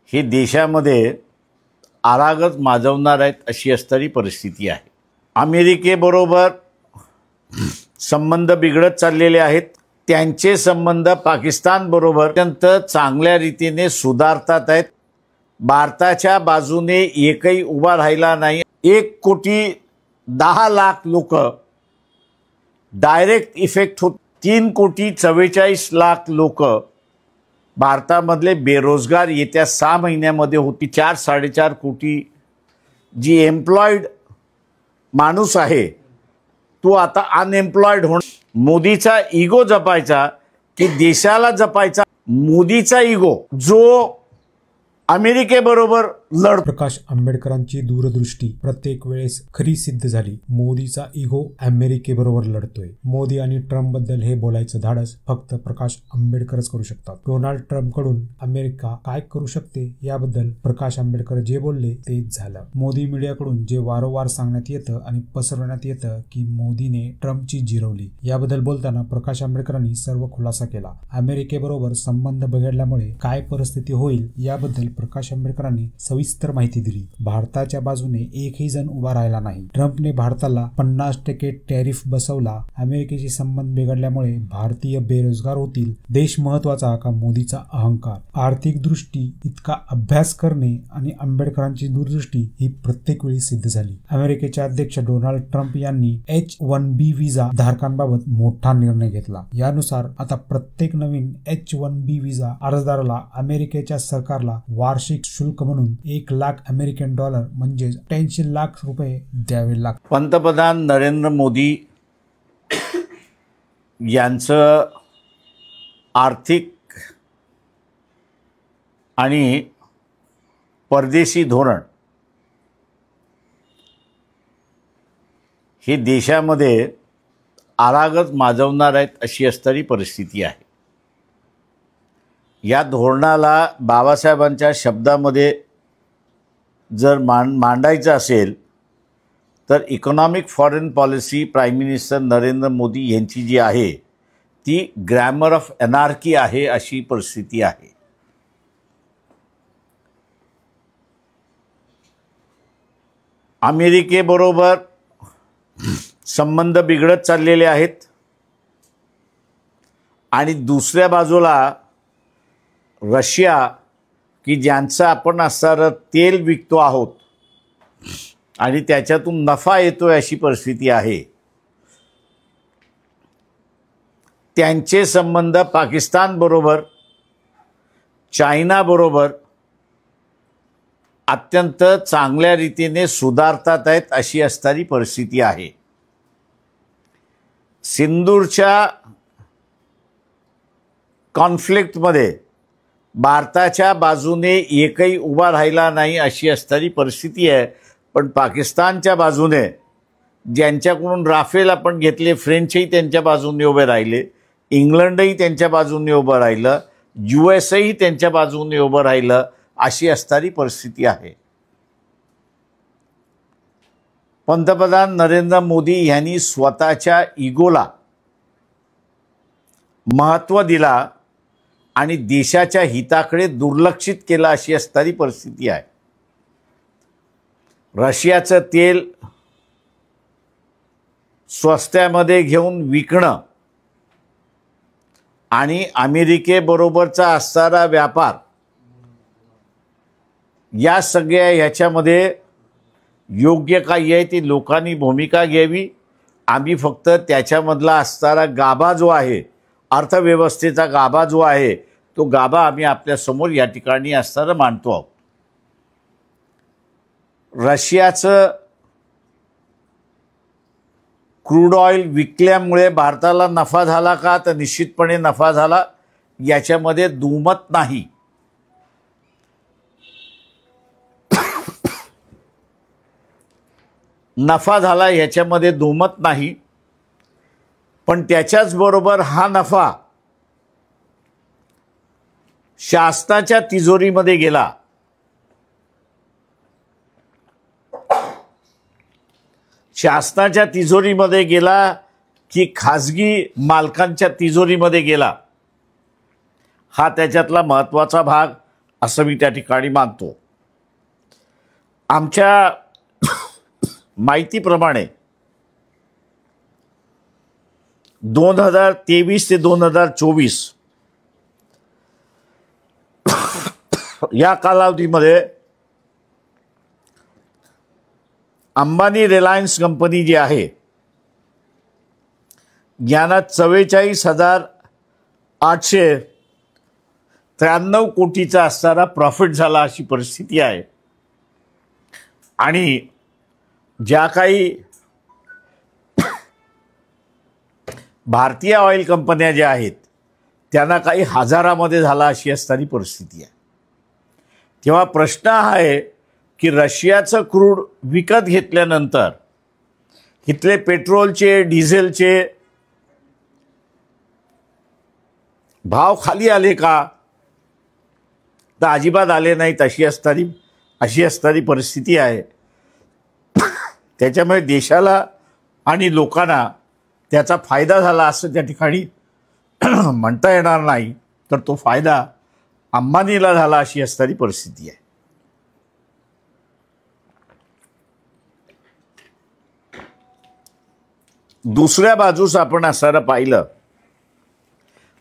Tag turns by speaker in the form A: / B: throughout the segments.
A: हे देशामध्ये आरागच माजवणार आहेत अशी असणारी परिस्थिती आहे। अमेरिकेबरोबर संबंध बिघडत चाललेले आहेत। त्यांचे संबंध पाकिस्तानबरोबर अत्यंत चांगल्या रीतीने सुधारतात आहेत। भारताच्या बाजूने एकही उभा राहिला नाही। 1,10,00,000 लोक डायरेक्ट इफेक्ट होत। 3,44,00,000 लोक भारतामधले बेरोजगार येत्या 6 महिन्यामध्ये होती। 4-4.5 कोटी जी एम्प्लॉयड माणूस आहे तो आता अनएम्प्लॉयड होणार। मोदीचा इगो जपायचा की देशाला जपायचा? मोदीचा इगो जो अमेरिकेबरोबर
B: प्रकाश आंबेडकरांची दूरदृष्टी प्रत्येक वेळेस खरी सिद्ध झाली। मोदीचा इगो अमेरिकेबरोबर लढतोय। मोदी आणि ट्रम्प बद्दल हे बोलायचं धाडस फक्त प्रकाश आंबेडकरच करू शकतात। डोनाल्ड ट्रम्प कडून अमेरिका काय करू शकते याबद्दल प्रकाश आंबेडकर जे बोलले तेच झालं। मोदी मीडियाकडून जे वारंवार सांगण्यात येतं आणि पसरवण्यात येतं की मोदीने ट्रम्पची जिरवली, याबद्दल बोलताना प्रकाश आंबेडकरांनी सर्व खुलासा केला। अमेरिकेबरोबर संबंध बिघडल्यामुळे काय परिस्थिती होईल याबद्दल प्रकाश आंबेडकरांनी सविस्तर माहिती दिली। भारताच्या बाजूने एकही जण उभा राहिला नाही। ट्रम्पने भारताला 50% टॅरिफ बसवला। अमेरिकेशी संबंध बिघडल्यामुळे भारतीय बेरोजगार होतील। देश महत्वाचा का मोदीचा अहंकार? आर्थिक दृष्टी इतका अभ्यास करणे आणि आंबेडकरांची दूरदृष्टी ही प्रत्येक वेळी सिद्ध झाली। अमेरिकेचे अध्यक्ष डोनाल्ड ट्रम्प यांनी H-1B व्हिसा धारकांबाबत मोठा निर्णय घेतला। यानुसार आता प्रत्येक नवीन H-1B व्हिसा अर्जदाराला अमेरिकेच्या सरकारला वार्षिक शुल्क म्हणून $1,00,000 अमेरिकन म्हणजे 88 लाख रुपये द्यावे लागतात।
A: पंतप्रधान नरेंद्र मोदी यांचं आर्थिक आणि परदेशी धोरण हे देशामध्ये आरागच माजवणार आहेत अशी असणारी परिस्थिती आहे। या धोरणाला बाबासाहेबांच्या शब्दामध्ये जर मांडायचं असेल तर economic foreign policy prime minister Narendra Modi यांची जी आहे ती ग्रॅमर ऑफ एनार्की आहे अशी परिस्थिती आहे। अमेरिकेबरोबर संबंध बिघडत चाललेले आहेत आणि दुसऱ्या बाजूला रशिया की ज्यांचं आपण असणारं तेल विकतो आहोत आणि त्याच्यातून नफा येतोय अशी परिस्थिती आहे। त्यांचे संबंध पाकिस्तानबरोबर चायनाबरोबर अत्यंत चांगल्या रीतीने सुधारतात आहेत अशी असणारी परिस्थिती आहे। सिंदूरच्या कॉन्फ्लिक्टमध्ये भारताच्या बाजूने एकही उभा राहिला नाही अशी असणारी परिस्थिती आहे। पण पाकिस्तानच्या बाजूने ज्यांच्याकडून राफेल आपण घेतले, फ्रेंचही त्यांच्या बाजूने उभे राहिले, इंग्लंडही त्यांच्या बाजूने उभं राहिलं, USA त्यांच्या बाजूने उभं राहिलं अशी असणारी परिस्थिती आहे। पंतप्रधान नरेंद्र मोदी यांनी स्वतःच्या इगोला महत्त्व दिला आणि देशाच्या हिताकडे दुर्लक्षित केलं अशी असणारी परिस्थिती आहे। रशियाचं तेल स्वस्त्यामध्ये घेऊन विकणं आणि अमेरिकेबरोबरचा असणारा व्यापार या सगळ्या ह्याच्यामध्ये योग्य काही आहे ती लोकांनी भूमिका घ्यावी। आम्ही फक्त त्याच्यामधला असणारा गाभा जो आहे, अर्थव्यवस्थेचा गाभा जो आहे तो गाभा आम्ही आपल्यासमोर या ठिकाणी असणारा मांडतो आहोत। रशियाचं क्रूड ऑइल विकल्यामुळे भारताला नफा झाला का? तर निश्चितपणे नफा झाला, याच्यामध्ये दुमत नाही। नफा झाला याच्यामध्ये दुमत नाही, पण त्याच्याच बरोबर हा नफा शासनाच्या तिजोरीमध्ये गेला। शासनाच्या तिजोरीमध्ये गेला की खाजगी मालकांच्या तिजोरीमध्ये गेला, हा त्याच्यातला महत्त्वाचा भाग असं मी त्या ठिकाणी मानतो. आमच्या माहितीप्रमाणे 2023 ते 2024 या कालावधीमध्ये अंबानी रिलायन्स कंपनी जी आहे यांना 44,893 कोटीचा असणारा प्रॉफिट झाला अशी परिस्थिती आहे. आणि ज्या काही भारतीय ऑइल कंपन्या ज्या आहेत त्यांना काही हजारामध्ये झाला अशी असणारी परिस्थिती आहे. तेव्हा प्रश्न हा आहे की रशियाचं क्रूड विकत घेतल्यानंतर इथले पेट्रोलचे डिझेलचे भाव खाली आले का, तर अजिबात आले नाहीत अशी असणारी परिस्थिती आहे. त्याच्यामुळे देशाला आणि लोकांना त्याचा फायदा झाला असं त्या ठिकाणी म्हणता येणार नाही, तर तो फायदा अंबानीला झाला अशी असणारी परिस्थिती आहे. दुसऱ्या बाजूस आपण असं पाहिलं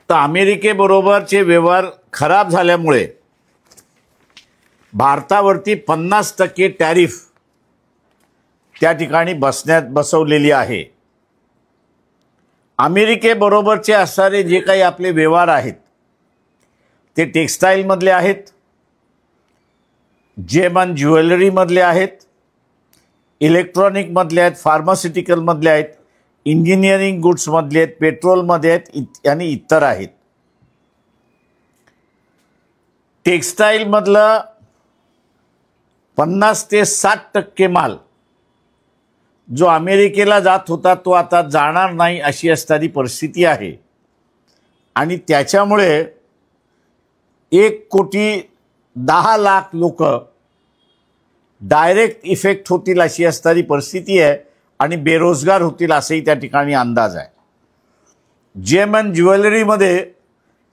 A: तर अमेरिकेबरोबरचे व्यवहार खराब झाल्यामुळे भारतावरती 50% टॅरिफ त्या ठिकाणी बसवलेली आहे. अमेरिकेबरोबरचे असणारे जे काही आपले व्यवहार आहेत ते टेक्स्टाईलमधले आहेत, जेमन ज्वेलरीमधले आहेत, इलेक्ट्रॉनिकमधले आहेत, फार्मास्युटिकलमधले आहेत, इंजिनिअरिंग गुड्समधले आहेत, पेट्रोलमध्ये आहेत आणि इतर आहेत. टेक्स्टाईलमधलं 50 ते 60% माल जो अमेरिकेला जात होता तो आता जाणार नाही अशी असणारी परिस्थिती आहे. आणि त्याच्यामुळे 1,10,00,000 लोक डायरेक्ट इफेक्ट होतील अशी असणारी परिस्थिती आहे आणि बेरोजगार होतील असंही त्या ठिकाणी अंदाज आहे. जेमन ज्वेलरीमध्ये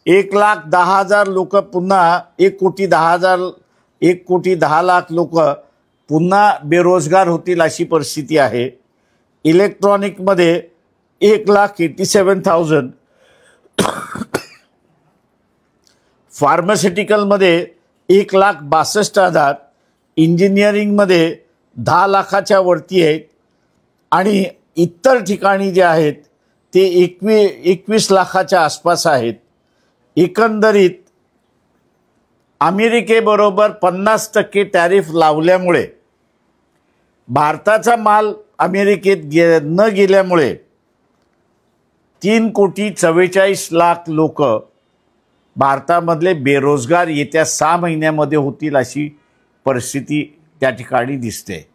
A: 1,10,000 लोक पुन्हा 1,10,00,000 लोक पुन्हा बेरोजगार होतील अशी परिस्थिती आहे. इलेक्ट्रॉनिकमध्ये 1,87,000, फार्मास्युटिकलमध्ये 1,62,000, इंजिनिअरिंगमध्ये 10 लाखाच्या वरती आहेत आणि इतर ठिकाणी जे आहेत ते 21 लाखाच्या आसपास आहेत. एकंदरीत अमेरिकेबरोबर 50% टॅरिफ लावल्यामुळे भारताचा माल अमेरिकेत न गेल्यामुळे 3,44,00,000 लोक भारतामधले बेरोजगार येत्या 6 महिन्यामध्ये होतील अशी परिस्थिती त्या ठिकाणी दिसते.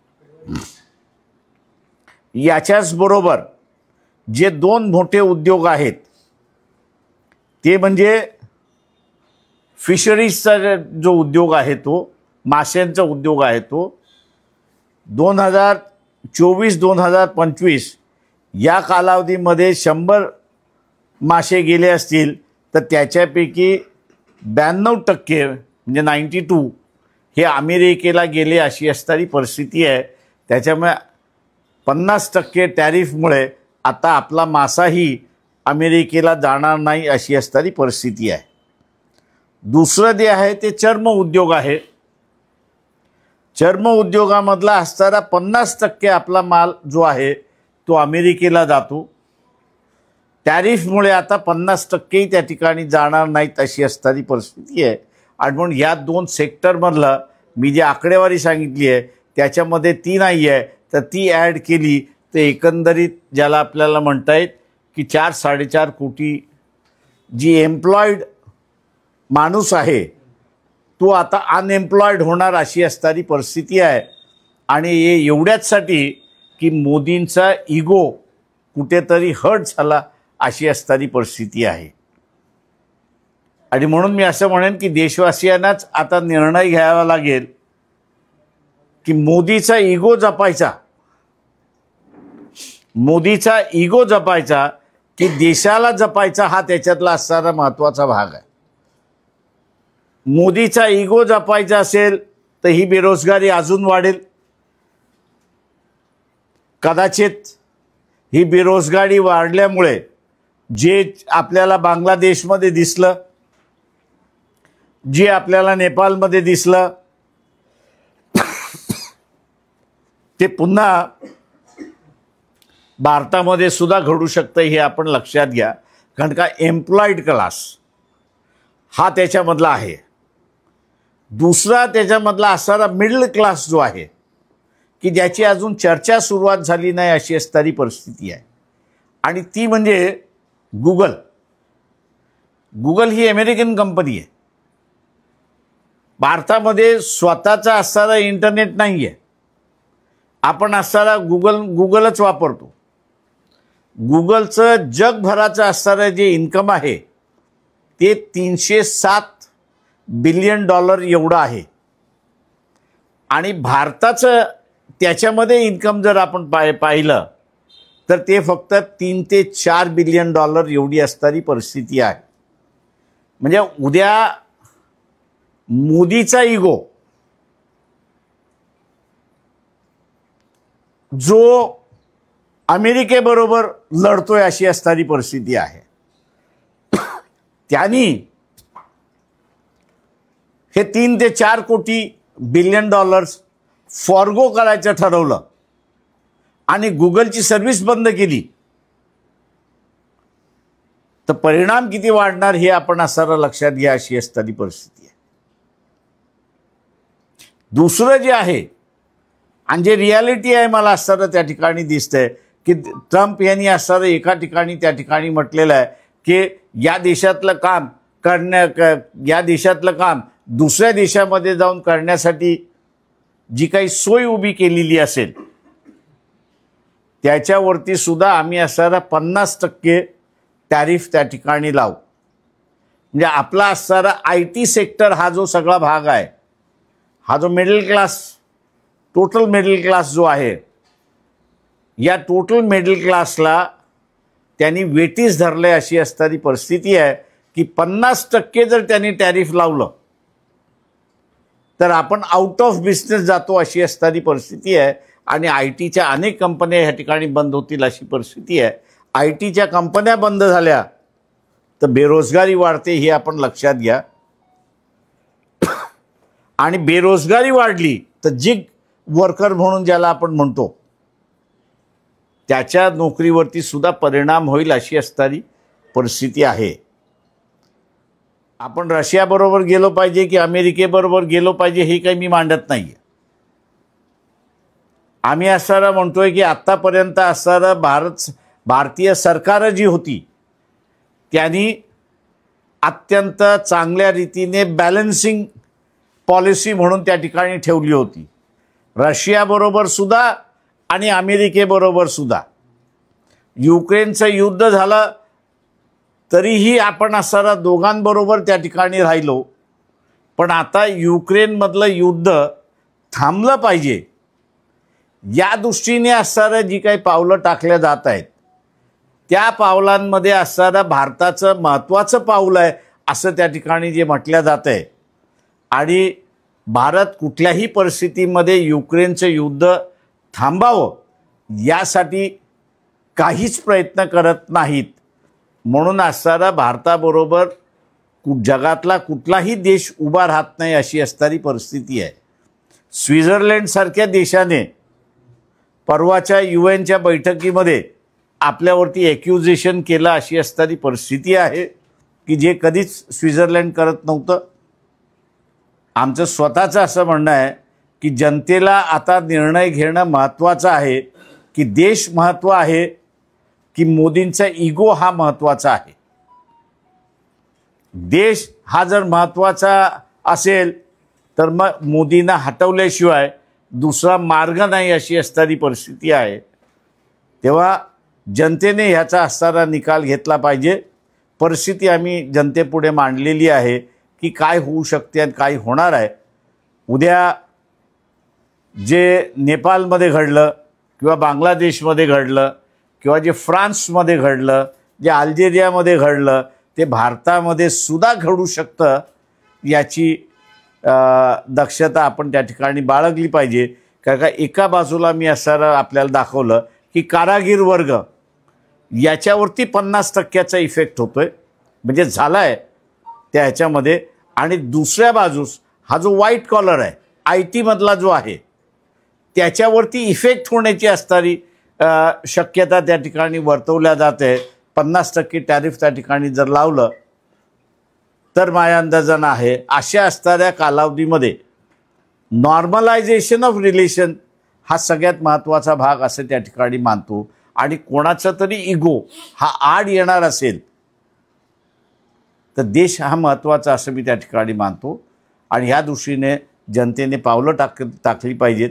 A: याच्याच बरोबर जे 2 मोठे उद्योग आहेत ते म्हणजे फिशरीजचा जो उद्योग आहे तो माशांचा उद्योग आहे तो 2024-2025 या कालावधीमध्ये 100 मासे गेले असतील तर त्याच्यापैकी 92% म्हणजे 92 हे अमेरिकेला गेले अशी असणारी परिस्थिती आहे. त्याच्यामुळे 50% टॅरिफमुळे आता आपला मासाही अमेरिकेला जाणार नाही अशी असणारी परिस्थिती आहे. दुसरं जे आहे ते चर्म उद्योग आहे. चर्म उद्योगामधला असणारा 50% आपला माल जो आहे तो अमेरिकेला जातो. टॅरिफमुळे आता 50%ही त्या ठिकाणी जाणार नाहीत अशी असणारी परिस्थिती आहे. आणि म्हणून या 2 सेक्टरमधलं मी जी आकडेवारी सांगितली आहे त्याच्यामध्ये ती नाही आहे, तर ती ॲड केली तर एकंदरीत ज्याला आपल्याला म्हणता येईल की 4-4.5 कोटी जी एम्प्लॉईड माणूस आहे तो आता अनएम्प्लॉयड होणार अशी असणारी परिस्थिती आहे. आणि हे एवढ्याचसाठी की मोदींचा इगो कुठेतरी हर्ट झाला अशी असणारी परिस्थिती आहे. आणि म्हणून मी असं म्हणेन की देशवासियांनाच आता निर्णय घ्यावा लागेल की मोदीचा इगो जपायचा की देशाला जपायचा हा त्याच्यातला असणारा महत्त्वाचा भाग आहे. मोदीचा इगो जपायचा असेल तर ही बेरोजगारी अजून वाढेल. कदाचित ही बेरोजगारी वाढल्यामुळे जे आपल्याला बांगलादेशमध्ये दिसलं, जे आपल्याला नेपाळमध्ये दिसलं, ते पुन्हा भारतामध्ये सुद्धा घडू शकतं हे आपण लक्षात घ्या. कारण का एम्प्लॉईड क्लास हा त्याच्यामधला आहे. दुसरा त्याच्यामधला असणारा मिडल क्लास जो आहे की ज्याची अजून चर्चा सुरुवात झाली नाही अशी असणारी परिस्थिती आहे. आणि ती म्हणजे गुगल. गुगल ही अमेरिकन कंपनी आहे. भारतामध्ये स्वतःचा असणारा इंटरनेट नाही आहे. आपण असणारा गुगलच वापरतो. गुगलचं जगभराचं असणारं जे इन्कम आहे ते $307 बिलियन एवढं आहे. आणि भारताचं त्याच्यामध्ये इन्कम जर आपण पाहिलं तर ते फक्त $3 ते 4 बिलियन एवढी असणारी परिस्थिती आहे. म्हणजे उद्या मोदीचा इगो जो अमेरिकेबरोबर लढतोय अशी असणारी परिस्थिती आहे. त्यांनी हे $3 ते 4 बिलियन फॉरगो करायचं ठरवलं आणि गुगलची सर्व्हिस बंद केली तर परिणाम किती वाढणार हे आपण असणारा लक्षात घ्या अशी असणारी परिस्थिती आहे. दुसरं जे आहे आणि जे रियालिटी आहे मला असणारं त्या ठिकाणी दिसतंय की ट्रम्प यांनी असणारं एका ठिकाणी त्या ठिकाणी म्हटलेलं आहे की या देशातलं काम दुसऱ्या देशामध्ये जाऊन करण्यासाठी जी काही सोय उभी केलेली असेल त्याच्यावरती सुद्धा आम्ही असणारा 50% टॅरिफ त्या ठिकाणी लावू. म्हणजे आपला असणारा IT सेक्टर हा जो सगळा भाग आहे, हा जो middle class, total middle class जो आहे, या टोटल मिडल क्लासला त्यांनी वेटीस धरले अशी असणारी परिस्थिती आहे की 50% जर त्यांनी टॅरिफ लावलं तर आपण आउट ऑफ बिझनेस जातो अशी असणारी परिस्थिती आहे. आणि ITच्या अनेक कंपन्या ह्या ठिकाणी बंद होतील अशी परिस्थिती आहे. ITच्या कंपन्या बंद झाल्या तर बेरोजगारी वाढते हे आपण लक्षात घ्या. आणि बेरोजगारी वाढली तर जिग वर्कर म्हणून ज्याला आपण म्हणतो त्याच्या नोकरीवरती सुद्धा परिणाम होईल अशी असणारी परिस्थिती आहे. आपण रशियाबरोबर गेलो पाहिजे की अमेरिकेबरोबर गेलो पाहिजे हे काही मी मांडत नाही आहे. आम्ही असणारा म्हणतोय की आत्तापर्यंत असणारं भारतीय सरकारं जी होती त्यांनी अत्यंत चांगल्या रीतीने बॅलन्सिंग पॉलिसी म्हणून त्या ठिकाणी ठेवली होती. रशियाबरोबर सुद्धा आणि अमेरिकेबरोबर सुद्धा. युक्रेनचं युद्ध झालं तरीही आपण असणारा दोघांबरोबर त्या ठिकाणी राहिलो. पण आता युक्रेनमधलं युद्ध थांबलं पाहिजे या दृष्टीने असणारं जी काही पावलं टाकल्या जात आहेत त्या पावलांमध्ये असणारं भारताचं महत्त्वाचं पाऊल आहे असं त्या ठिकाणी जे म्हटलं जात आहे. आणि भारत कुठल्याही परिस्थितीमध्ये युक्रेनचं युद्ध थांबावं यासाठी काहीच प्रयत्न करत नाहीत. म्हणून असणारा भारताबरोबर जगातला कुठलाही देश उभा राहत नाही अशी असणारी परिस्थिती आहे. स्वित्झर्लंडसारख्या देशाने परवाच्या UNच्या बैठकीमध्ये आपल्यावरती ॲक्युजेशन केलं अशी असणारी परिस्थिती आहे की जे कधीच स्वित्झर्लंड करत नव्हतं. आमचं स्वतःचं असं म्हणणं आहे की जनतेला आता निर्णय घेणं महत्त्वाचं आहे की देश महत्त्व आहे की मोदींचा इगो हा महत्त्वाचा आहे. देश हा जर महत्त्वाचा असेल तर मग मोदींना हटवल्याशिवाय दुसरा मार्ग नाही अशी असणारी परिस्थिती आहे. तेव्हा जनतेने ह्याचा असणारा निकाल घेतला पाहिजे. परिस्थिती आम्ही जनतेपुढे मांडलेली आहे की काय होऊ शकते आणि काय होणार आहे. उद्या जे नेपाळमध्ये घडलं किंवा बांगलादेशमध्ये घडलं किंवा जे फ्रान्समध्ये घडलं, जे अल्जेरियामध्ये घडलं ते भारतामध्ये सुद्धा घडू शकतं याची दक्षता आपण त्या ठिकाणी बाळगली पाहिजे. कारण का एका बाजूला मी असं आपल्याला दाखवलं की कारागीर वर्ग याच्यावरती 50% इफेक्ट होतोय, म्हणजे झाला आहे त्या ह्याच्यामध्ये. आणि दुसऱ्या बाजूस हा जो व्हाईट कॉलर आहे, IT मधला जो आहे, त्याच्यावरती इफेक्ट होण्याची असणारी शक्यता त्या ठिकाणी वर्तवल्या जाते. 50% टॅरिफ त्या ठिकाणी जर लावलं तर माझ्या अंदाजानं आहे अशा असणाऱ्या कालावधीमध्ये नॉर्मलायझेशन ऑफ रिलेशन हा सगळ्यात महत्त्वाचा भाग असं त्या ठिकाणी मानतो. आणि कोणाचा तरी इगो हा आड येणार असेल तर देश हा महत्त्वाचा असं मी त्या ठिकाणी मानतो. आणि ह्या दृष्टीने जनतेने पावलं टाकली पाहिजेत.